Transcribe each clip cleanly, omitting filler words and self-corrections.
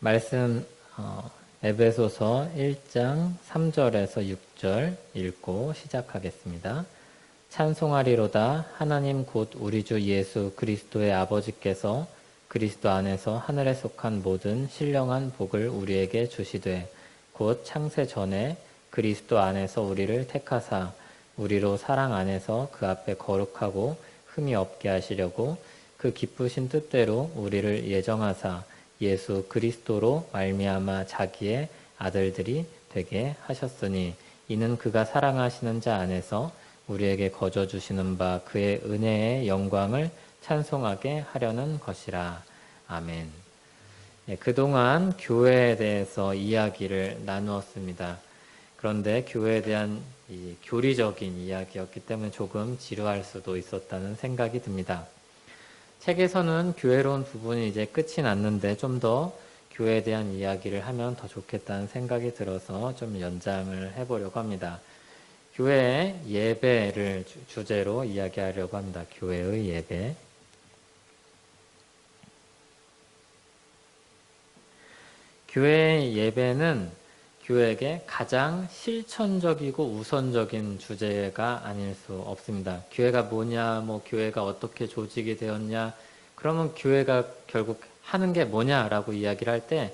말씀 에베소서 1장 3절에서 6절 읽고 시작하겠습니다. 찬송하리로다. 하나님 곧 우리 주 예수 그리스도의 아버지께서 그리스도 안에서 하늘에 속한 모든 신령한 복을 우리에게 주시되 곧 창세 전에 그리스도 안에서 우리를 택하사 우리로 사랑 안에서 그 앞에 거룩하고 흠이 없게 하시려고 그 기쁘신 뜻대로 우리를 예정하사 예수 그리스도로 말미암아 자기의 아들들이 되게 하셨으니 이는 그가 사랑하시는 자 안에서 우리에게 거저 주시는 바 그의 은혜의 영광을 찬송하게 하려는 것이라. 아멘. 그동안 교회에 대해서 이야기를 나누었습니다. 그런데 교회에 대한 교리적인 이야기였기 때문에 조금 지루할 수도 있었다는 생각이 듭니다. 책에서는 교회론 부분이 이제 끝이 났는데 좀 더 교회에 대한 이야기를 하면 더 좋겠다는 생각이 들어서 좀 연장을 해보려고 합니다. 교회의 예배를 주제로 이야기하려고 합니다. 교회의 예배. 교회의 예배는 교회에게 가장 실천적이고 우선적인 주제가 아닐 수 없습니다. 교회가 뭐냐, 교회가 어떻게 조직이 되었냐, 그러면 교회가 결국 하는 게 뭐냐라고 이야기를 할 때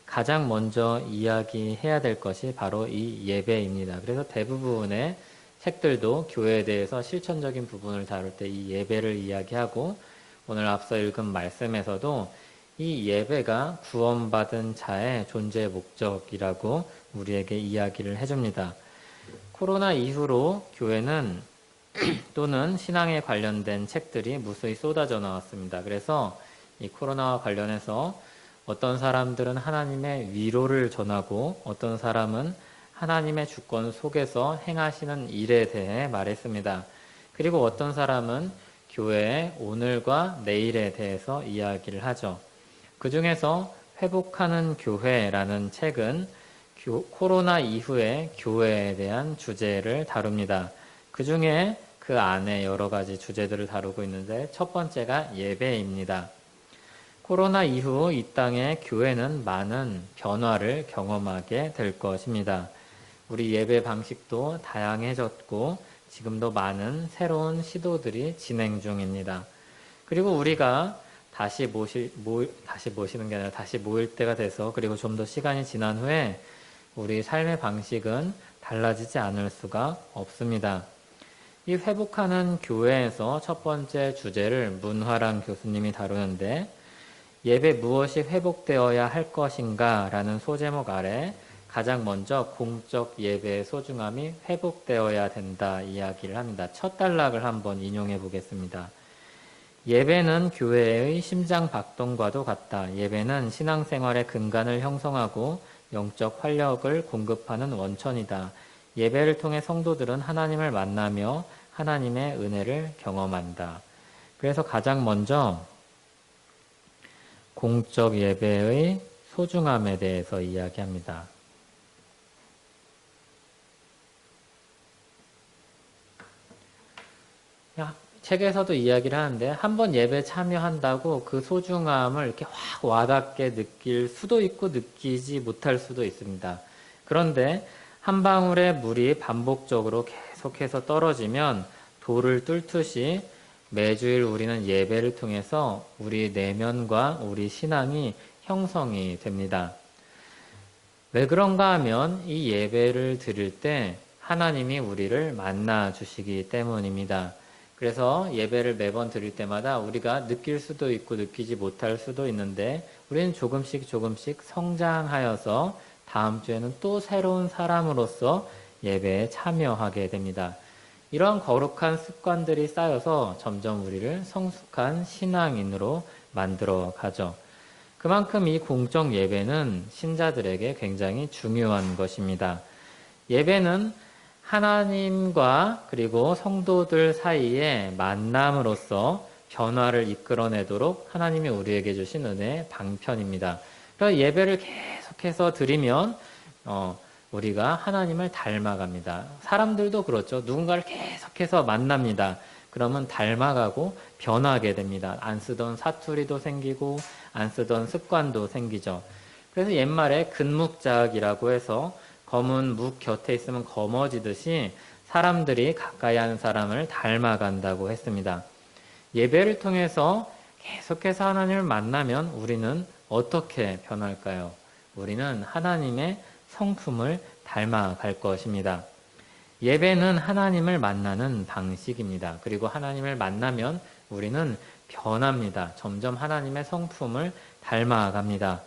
가장 먼저 이야기해야 될 것이 바로 이 예배입니다. 그래서 대부분의 책들도 교회에 대해서 실천적인 부분을 다룰 때 이 예배를 이야기하고, 오늘 앞서 읽은 말씀에서도 이 예배가 구원받은 자의 존재 목적이라고 우리에게 이야기를 해줍니다. 코로나 이후로 교회는 또는 신앙에 관련된 책들이 무수히 쏟아져 나왔습니다. 그래서 이 코로나와 관련해서 어떤 사람들은 하나님의 위로를 전하고 어떤 사람은 하나님의 주권 속에서 행하시는 일에 대해 말했습니다. 그리고 어떤 사람은 교회의 오늘과 내일에 대해서 이야기를 하죠. 그 중에서 회복하는 교회라는 책은 코로나 이후의 교회에 대한 주제를 다룹니다. 그 중에 그 안에 여러 가지 주제들을 다루고 있는데 첫 번째가 예배입니다. 코로나 이후 이 땅의 교회는 많은 변화를 경험하게 될 것입니다. 우리 예배 방식도 다양해졌고 지금도 많은 새로운 시도들이 진행 중입니다. 그리고 우리가 다시 모시는 게 아니라 다시 모일 때가 돼서, 그리고 좀 더 시간이 지난 후에 우리 삶의 방식은 달라지지 않을 수가 없습니다. 이 회복하는 교회에서 첫 번째 주제를 문화랑 교수님이 다루는데, 예배 무엇이 회복되어야 할 것인가 라는 소제목 아래 가장 먼저 공적 예배의 소중함이 회복되어야 된다 이야기를 합니다. 첫 단락을 한번 인용해 보겠습니다. 예배는 교회의 심장 박동과도 같다. 예배는 신앙생활의 근간을 형성하고 영적 활력을 공급하는 원천이다. 예배를 통해 성도들은 하나님을 만나며 하나님의 은혜를 경험한다. 그래서 가장 먼저 공적 예배의 소중함에 대해서 이야기합니다. 책에서도 이야기를 하는데, 한번 예배 참여한다고 그 소중함을 이렇게 확 와닿게 느낄 수도 있고 느끼지 못할 수도 있습니다. 그런데 한 방울의 물이 반복적으로 계속해서 떨어지면 돌을 뚫듯이 매주일 우리는 예배를 통해서 우리 내면과 우리 신앙이 형성이 됩니다. 왜 그런가 하면 이 예배를 드릴 때 하나님이 우리를 만나 주시기 때문입니다. 그래서 예배를 매번 드릴 때마다 우리가 느낄 수도 있고 느끼지 못할 수도 있는데, 우리는 조금씩 성장하여서 다음 주에는 또 새로운 사람으로서 예배에 참여하게 됩니다. 이러한 거룩한 습관들이 쌓여서 점점 우리를 성숙한 신앙인으로 만들어 가죠. 그만큼 이 공적 예배는 신자들에게 굉장히 중요한 것입니다. 예배는 하나님과 그리고 성도들 사이의 만남으로써 변화를 이끌어내도록 하나님이 우리에게 주신 은혜의 방편입니다. 그래서 예배를 계속해서 드리면 우리가 하나님을 닮아갑니다. 사람들도 그렇죠. 누군가를 계속해서 만납니다. 그러면 닮아가고 변하게 됩니다. 안 쓰던 사투리도 생기고 안 쓰던 습관도 생기죠. 그래서 옛말에 근묵자학이라고 해서 검은 묵 곁에 있으면 검어지듯이 사람들이 가까이 하는 사람을 닮아간다고 했습니다. 예배를 통해서 계속해서 하나님을 만나면 우리는 어떻게 변할까요? 우리는 하나님의 성품을 닮아갈 것입니다. 예배는 하나님을 만나는 방식입니다. 그리고 하나님을 만나면 우리는 변합니다. 점점 하나님의 성품을 닮아갑니다.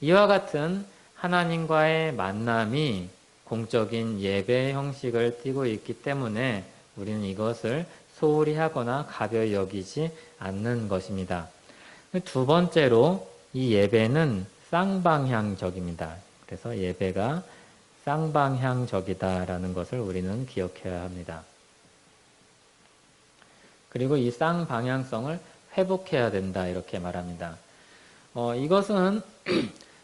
이와 같은 하나님과의 만남이 공적인 예배 형식을 띠고 있기 때문에 우리는 이것을 소홀히 하거나 가벼이 여기지 않는 것입니다. 두 번째로 이 예배는 쌍방향적입니다. 그래서 예배가 쌍방향적이다라는 것을 우리는 기억해야 합니다. 그리고 이 쌍방향성을 회복해야 된다 이렇게 말합니다. 이것은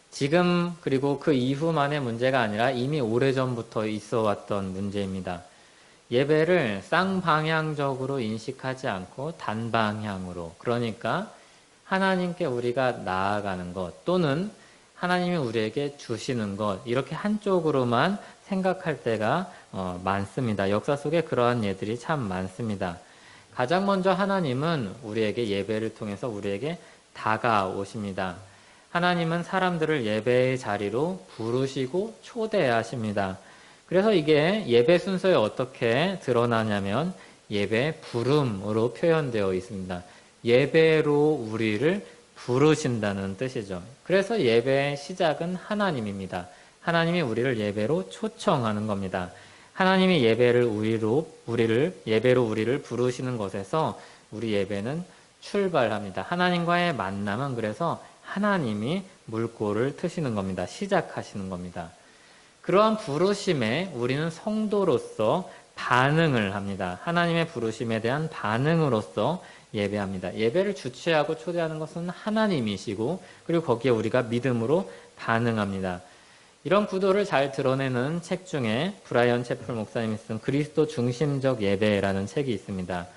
지금 그리고 그 이후만의 문제가 아니라 이미 오래전부터 있어 왔던 문제입니다. 예배를 쌍방향적으로 인식하지 않고 단방향으로, 그러니까 하나님께 우리가 나아가는 것 또는 하나님이 우리에게 주시는 것, 이렇게 한쪽으로만 생각할 때가 많습니다. 역사 속에 그러한 예들이 참 많습니다. 가장 먼저 하나님은 우리에게 예배를 통해서 우리에게 다가오십니다. 하나님은 사람들을 예배의 자리로 부르시고 초대하십니다. 그래서 이게 예배 순서에 어떻게 드러나냐면 예배 부름으로 표현되어 있습니다. 예배로 우리를 부르신다는 뜻이죠. 그래서 예배의 시작은 하나님입니다. 하나님이 우리를 예배로 초청하는 겁니다. 하나님이 예배로 우리를 부르시는 것에서 우리 예배는 출발합니다. 하나님과의 만남은 그래서 하나님이 물꼬를 트시는 겁니다. 시작하시는 겁니다. 그러한 부르심에 우리는 성도로서 반응을 합니다. 하나님의 부르심에 대한 반응으로서 예배합니다. 예배를 주최하고 초대하는 것은 하나님이시고 그리고 거기에 우리가 믿음으로 반응합니다. 이런 구도를 잘 드러내는 책 중에 브라이언 채플 목사님이 쓴 그리스도 중심적 예배라는 책이 있습니다.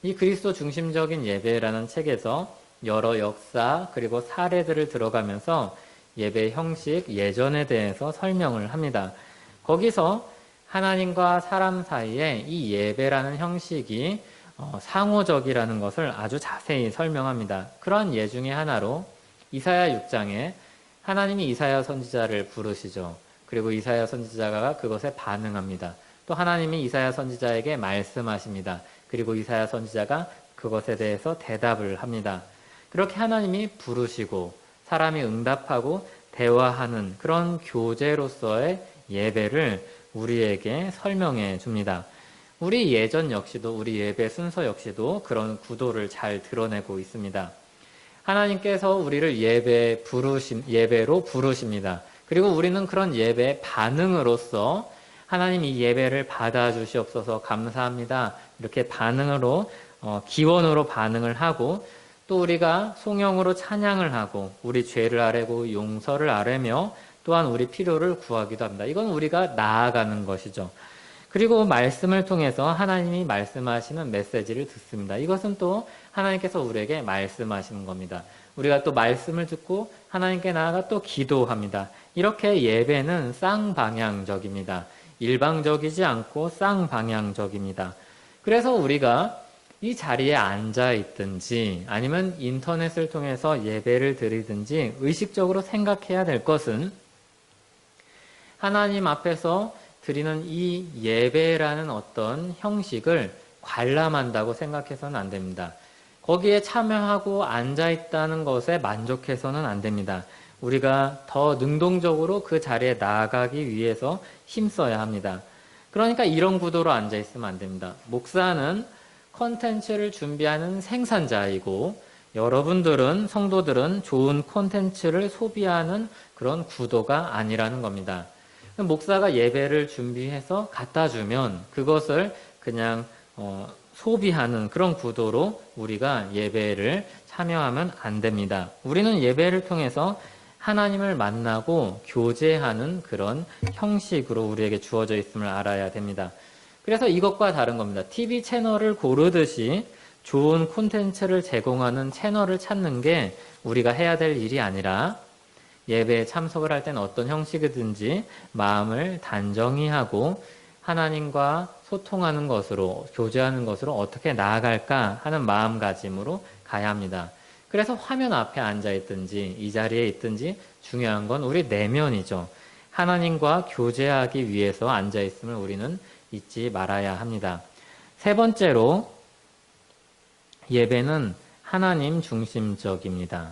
이 그리스도 중심적인 예배라는 책에서 여러 역사 그리고 사례들을 들어가면서 예배 형식, 예전에 대해서 설명을 합니다. 거기서 하나님과 사람 사이에 이 예배라는 형식이 상호적이라는 것을 아주 자세히 설명합니다. 그러한 예 중에 하나로 이사야 6장에 하나님이 이사야 선지자를 부르시죠. 그리고 이사야 선지자가 그것에 반응합니다. 또 하나님이 이사야 선지자에게 말씀하십니다. 그리고 이사야 선지자가 그것에 대해서 대답을 합니다. 그렇게 하나님이 부르시고 사람이 응답하고 대화하는 그런 교제로서의 예배를 우리에게 설명해 줍니다. 우리 예전 역시도 우리 예배 순서 역시도 그런 구도를 잘 드러내고 있습니다. 하나님께서 우리를 예배로 부르십니다. 그리고 우리는 그런 예배의 반응으로서 하나님 이 예배를 받아주시옵소서 감사합니다. 이렇게 반응으로 기원으로 반응을 하고 또 우리가 송영으로 찬양을 하고 우리 죄를 아뢰고 용서를 아뢰며 또한 우리 필요를 구하기도 합니다. 이건 우리가 나아가는 것이죠. 그리고 말씀을 통해서 하나님이 말씀하시는 메시지를 듣습니다. 이것은 또 하나님께서 우리에게 말씀하시는 겁니다. 우리가 또 말씀을 듣고 하나님께 나아가 또 기도합니다. 이렇게 예배는 쌍방향적입니다. 일방적이지 않고 쌍방향적입니다. 그래서 우리가 이 자리에 앉아 있든지 아니면 인터넷을 통해서 예배를 드리든지 의식적으로 생각해야 될 것은 하나님 앞에서 드리는 이 예배라는 어떤 형식을 관람한다고 생각해서는 안 됩니다. 거기에 참여하고 앉아 있다는 것에 만족해서는 안 됩니다. 우리가 더 능동적으로 그 자리에 나아가기 위해서 힘써야 합니다. 그러니까 이런 구도로 앉아 있으면 안 됩니다. 목사는 콘텐츠를 준비하는 생산자이고 여러분들은 성도들은 좋은 콘텐츠를 소비하는 그런 구도가 아니라는 겁니다. 목사가 예배를 준비해서 갖다 주면 그것을 그냥 소비하는 그런 구도로 우리가 예배를 참여하면 안 됩니다. 우리는 예배를 통해서 하나님을 만나고 교제하는 그런 형식으로 우리에게 주어져 있음을 알아야 됩니다. 그래서 이것과 다른 겁니다. TV 채널을 고르듯이 좋은 콘텐츠를 제공하는 채널을 찾는 게 우리가 해야 될 일이 아니라 예배에 참석을 할 때는 어떤 형식이든지 마음을 단정히 하고 하나님과 소통하는 것으로, 교제하는 것으로 어떻게 나아갈까 하는 마음가짐으로 가야 합니다. 그래서 화면 앞에 앉아 있든지 이 자리에 있든지 중요한 건 우리 내면이죠. 하나님과 교제하기 위해서 앉아 있음을 우리는 잊지 말아야 합니다. 세 번째로 예배는 하나님 중심적입니다.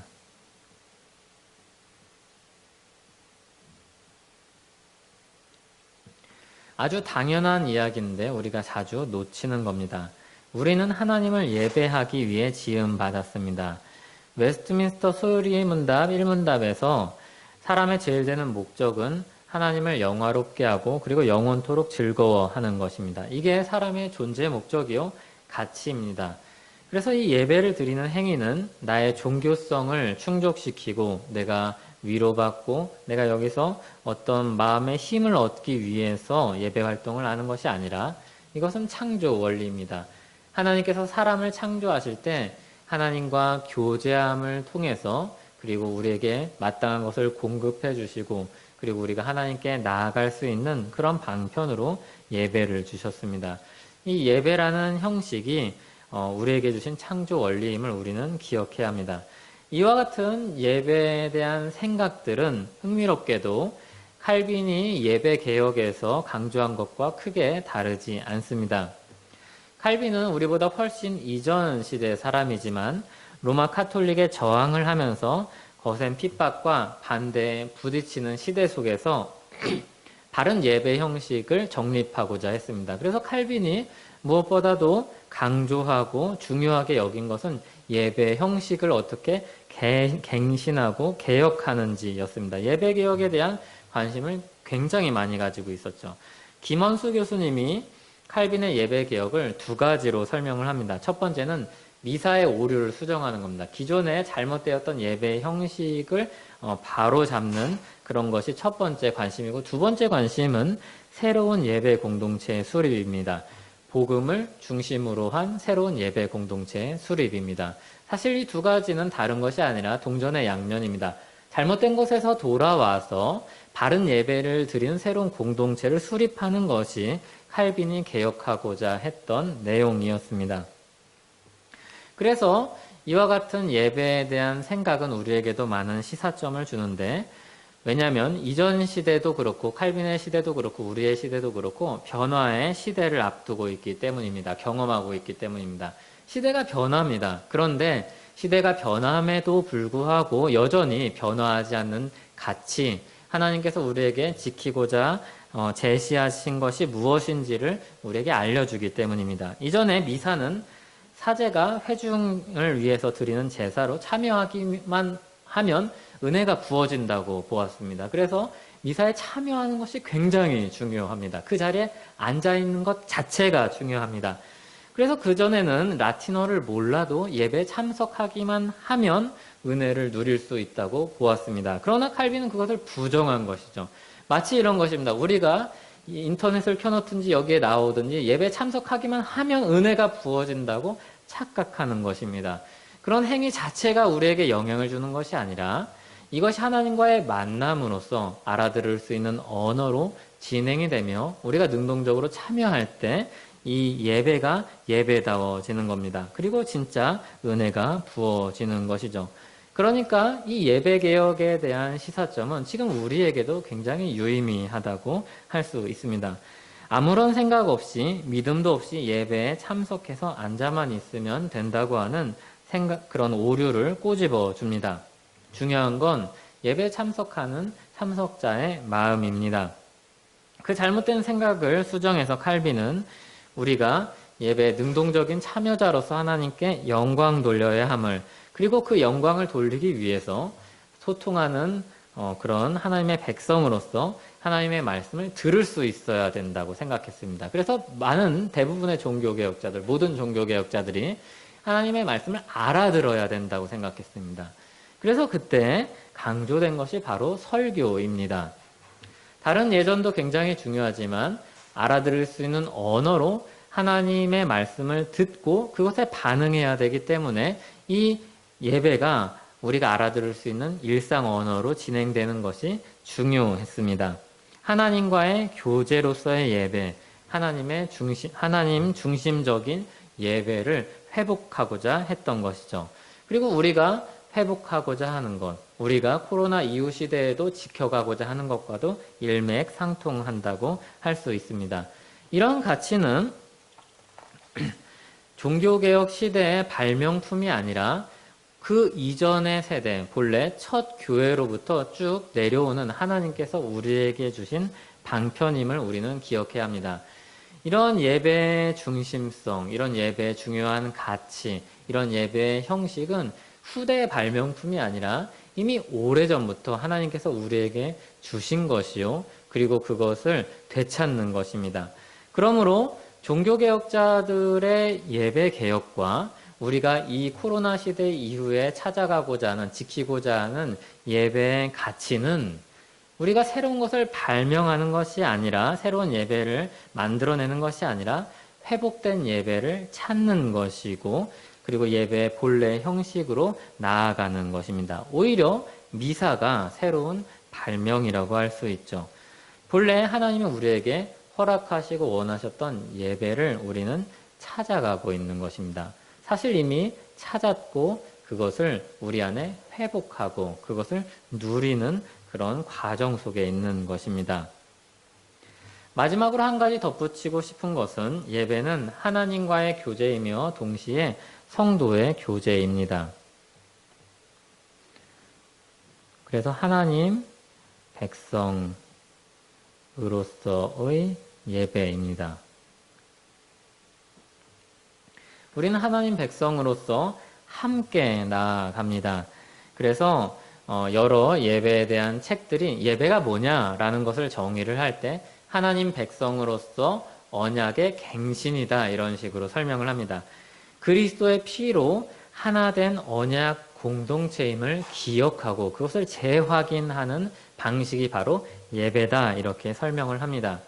아주 당연한 이야기인데 우리가 자주 놓치는 겁니다. 우리는 하나님을 예배하기 위해 지음받았습니다. 웨스트민스터 소유리 문답 1문답에서 사람의 제일 되는 목적은 하나님을 영화롭게 하고 그리고 영원토록 즐거워하는 것입니다. 이게 사람의 존재 목적이요, 가치입니다. 그래서 이 예배를 드리는 행위는 나의 종교성을 충족시키고 내가 위로받고 내가 여기서 어떤 마음의 힘을 얻기 위해서 예배 활동을 하는 것이 아니라 이것은 창조 원리입니다. 하나님께서 사람을 창조하실 때 하나님과 교제함을 통해서 그리고 우리에게 마땅한 것을 공급해 주시고 그리고 우리가 하나님께 나아갈 수 있는 그런 방편으로 예배를 주셨습니다. 이 예배라는 형식이 우리에게 주신 창조 원리임을 우리는 기억해야 합니다. 이와 같은 예배에 대한 생각들은 흥미롭게도 칼빈이 예배 개혁에서 강조한 것과 크게 다르지 않습니다. 칼빈은 우리보다 훨씬 이전 시대의 사람이지만 로마 카톨릭에 저항을 하면서 거센 핍박과 반대에 부딪히는 시대 속에서 다른 예배 형식을 정립하고자 했습니다. 그래서 칼빈이 무엇보다도 강조하고 중요하게 여긴 것은 예배 형식을 어떻게 갱신하고 개혁하는지였습니다. 예배 개혁에 대한 관심을 굉장히 많이 가지고 있었죠. 김원수 교수님이 칼빈의 예배 개혁을 두 가지로 설명을 합니다. 첫 번째는 미사의 오류를 수정하는 겁니다. 기존에 잘못되었던 예배 형식을 바로 잡는 그런 것이 첫 번째 관심이고, 두 번째 관심은 새로운 예배 공동체의 수립입니다. 복음을 중심으로 한 새로운 예배 공동체의 수립입니다. 사실 이 두 가지는 다른 것이 아니라 동전의 양면입니다. 잘못된 곳에서 돌아와서 바른 예배를 드리는 새로운 공동체를 수립하는 것이 칼빈이 개혁하고자 했던 내용이었습니다. 그래서 이와 같은 예배에 대한 생각은 우리에게도 많은 시사점을 주는데, 왜냐하면 이전 시대도 그렇고 칼빈의 시대도 그렇고 우리의 시대도 그렇고 변화의 시대를 앞두고 있기 때문입니다. 경험하고 있기 때문입니다. 시대가 변합니다. 그런데 시대가 변함에도 불구하고 여전히 변화하지 않는 가치, 하나님께서 우리에게 지키고자 제시하신 것이 무엇인지를 우리에게 알려주기 때문입니다. 이전에 미사는 사제가 회중을 위해서 드리는 제사로 참여하기만 하면 은혜가 부어진다고 보았습니다. 그래서 미사에 참여하는 것이 굉장히 중요합니다. 그 자리에 앉아있는 것 자체가 중요합니다. 그래서 그전에는 라틴어를 몰라도 예배에 참석하기만 하면 은혜를 누릴 수 있다고 보았습니다. 그러나 칼빈은 그것을 부정한 것이죠. 마치 이런 것입니다. 우리가 인터넷을 켜놓든지 여기에 나오든지 예배에 참석하기만 하면 은혜가 부어진다고 착각하는 것입니다. 그런 행위 자체가 우리에게 영향을 주는 것이 아니라 이것이 하나님과의 만남으로서 알아들을 수 있는 언어로 진행이 되며 우리가 능동적으로 참여할 때 이 예배가 예배다워지는 겁니다. 그리고 진짜 은혜가 부어지는 것이죠. 그러니까 이 예배 개혁에 대한 시사점은 지금 우리에게도 굉장히 유의미하다고 할 수 있습니다. 아무런 생각 없이 믿음도 없이 예배에 참석해서 앉아만 있으면 된다고 하는 그런 오류를 꼬집어 줍니다. 중요한 건 예배에 참석하는 참석자의 마음입니다. 그 잘못된 생각을 수정해서 칼빈은 우리가 예배에 능동적인 참여자로서 하나님께 영광 돌려야 함을, 그리고 그 영광을 돌리기 위해서 소통하는 그런 하나님의 백성으로서 하나님의 말씀을 들을 수 있어야 된다고 생각했습니다. 그래서 대부분의 종교개혁자들, 모든 종교개혁자들이 하나님의 말씀을 알아들어야 된다고 생각했습니다. 그래서 그때 강조된 것이 바로 설교입니다. 다른 예전도 굉장히 중요하지만 알아들을 수 있는 언어로 하나님의 말씀을 듣고 그것에 반응해야 되기 때문에 이 예배가 우리가 알아들을 수 있는 일상 언어로 진행되는 것이 중요했습니다. 하나님과의 교제로서의 예배, 하나님 중심적인 예배를 회복하고자 했던 것이죠. 그리고 우리가 회복하고자 하는 것, 우리가 코로나 이후 시대에도 지켜가고자 하는 것과도 일맥상통한다고 할 수 있습니다. 이런 가치는 종교개혁 시대의 발명품이 아니라 그 이전의 세대, 본래 첫 교회로부터 쭉 내려오는 하나님께서 우리에게 주신 방편임을 우리는 기억해야 합니다. 이런 예배의 중심성, 이런 예배의 중요한 가치, 이런 예배의 형식은 후대의 발명품이 아니라 이미 오래전부터 하나님께서 우리에게 주신 것이요. 그리고 그것을 되찾는 것입니다. 그러므로 종교개혁자들의 예배 개혁과 우리가 이 코로나 시대 이후에 찾아가고자 하는, 지키고자 하는 예배의 가치는 우리가 새로운 것을 발명하는 것이 아니라, 새로운 예배를 만들어내는 것이 아니라 회복된 예배를 찾는 것이고, 그리고 예배의 본래 형식으로 나아가는 것입니다. 오히려 미사가 새로운 발명이라고 할 수 있죠. 본래 하나님은 우리에게 허락하시고 원하셨던 예배를 우리는 찾아가고 있는 것입니다. 사실 이미 찾았고 그것을 우리 안에 회복하고 그것을 누리는 그런 과정 속에 있는 것입니다. 마지막으로 한 가지 덧붙이고 싶은 것은 예배는 하나님과의 교제이며 동시에 성도의 교제입니다. 그래서 하나님 백성으로서의 예배입니다. 우리는 하나님 백성으로서 함께 나아갑니다. 그래서 여러 예배에 대한 책들이 예배가 뭐냐라는 것을 정의를 할 때 하나님 백성으로서 언약의 갱신이다 이런 식으로 설명을 합니다. 그리스도의 피로 하나된 언약 공동체임을 기억하고 그것을 재확인하는 방식이 바로 예배다 이렇게 설명을 합니다.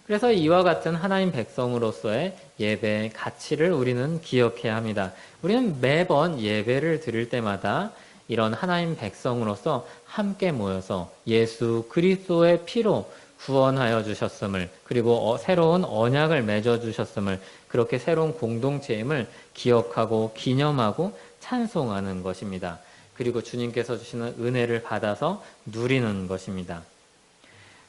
그래서 이와 같은 하나님 백성으로서의 예배의 가치를 우리는 기억해야 합니다. 우리는 매번 예배를 드릴 때마다 이런 하나님 백성으로서 함께 모여서 예수 그리스도의 피로 구원하여 주셨음을, 그리고 새로운 언약을 맺어 주셨음을, 그렇게 새로운 공동체임을 기억하고 기념하고 찬송하는 것입니다. 그리고 주님께서 주시는 은혜를 받아서 누리는 것입니다.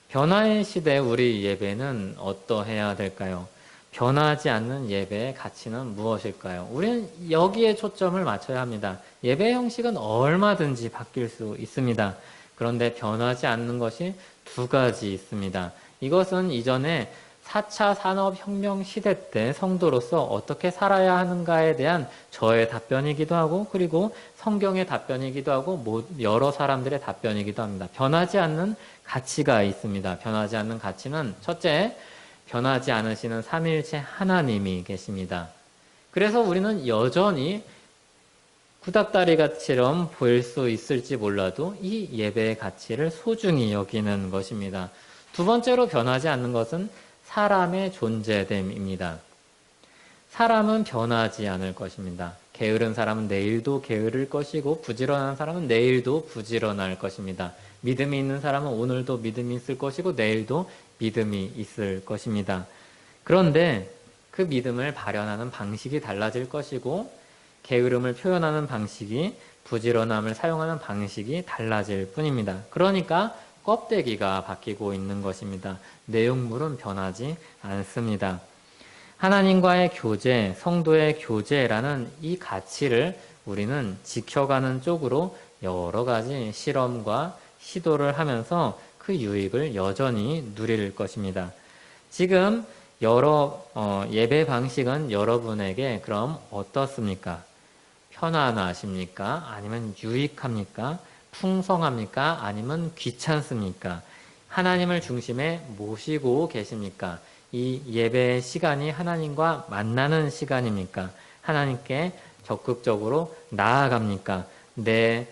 변화의 시대 우리 예배는 어떠해야 될까요? 변하지 않는 예배의 가치는 무엇일까요? 우리는 여기에 초점을 맞춰야 합니다. 예배 형식은 얼마든지 바뀔 수 있습니다. 그런데 변하지 않는 것이 두 가지 있습니다. 이것은 이전에 4차 산업혁명 시대 때 성도로서 어떻게 살아야 하는가에 대한 저의 답변이기도 하고, 그리고 성경의 답변이기도 하고, 여러 사람들의 답변이기도 합니다. 변하지 않는 가치가 있습니다. 변하지 않는 가치는 첫째, 변하지 않으시는 삼위일체 하나님이 계십니다. 그래서 우리는 여전히 구닥다리처럼 보일 수 있을지 몰라도 이 예배의 가치를 소중히 여기는 것입니다. 두 번째로 변하지 않는 것은 사람의 존재됨입니다. 사람은 변하지 않을 것입니다. 게으른 사람은 내일도 게으를 것이고 부지런한 사람은 내일도 부지런할 것입니다. 믿음이 있는 사람은 오늘도 믿음이 있을 것이고 내일도 믿음이 있을 것입니다. 그런데 그 믿음을 발현하는 방식이 달라질 것이고 게으름을 표현하는 방식이, 부지런함을 사용하는 방식이 달라질 뿐입니다. 그러니까 껍데기가 바뀌고 있는 것입니다. 내용물은 변하지 않습니다. 하나님과의 교제, 성도의 교제라는 이 가치를 우리는 지켜가는 쪽으로 여러 가지 실험과 시도를 하면서 그 유익을 여전히 누릴 것입니다. 지금 여러 예배 방식은 여러분에게 그럼 어떻습니까? 편안하십니까? 아니면 유익합니까? 풍성합니까? 아니면 귀찮습니까? 하나님을 중심에 모시고 계십니까? 이 예배의 시간이 하나님과 만나는 시간입니까? 하나님께 적극적으로 나아갑니까? 내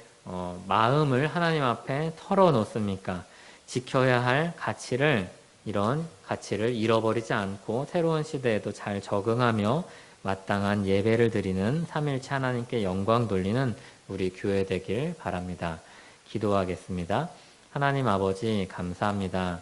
마음을 하나님 앞에 털어놓습니까? 지켜야 할 가치를, 이런 가치를 잃어버리지 않고 새로운 시대에도 잘 적응하며 마땅한 예배를 드리는 삼일체 하나님께 영광 돌리는 우리 교회 되길 바랍니다. 기도하겠습니다. 하나님 아버지 감사합니다.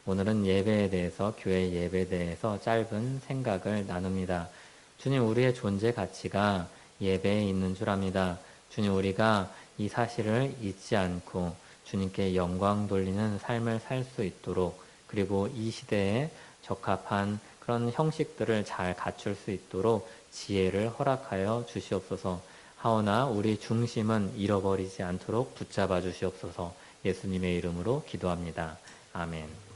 오늘은 예배에 대해서, 교회 예배에 대해서 짧은 생각을 나눕니다. 주님, 우리의 존재 가치가 예배에 있는 줄 압니다. 주님, 우리가 이 사실을 잊지 않고 주님께 영광 돌리는 삶을 살 수 있도록, 그리고 이 시대에 적합한 그런 형식들을 잘 갖출 수 있도록 지혜를 허락하여 주시옵소서. 하오나 우리 중심은 잃어버리지 않도록 붙잡아 주시옵소서. 예수님의 이름으로 기도합니다. 아멘.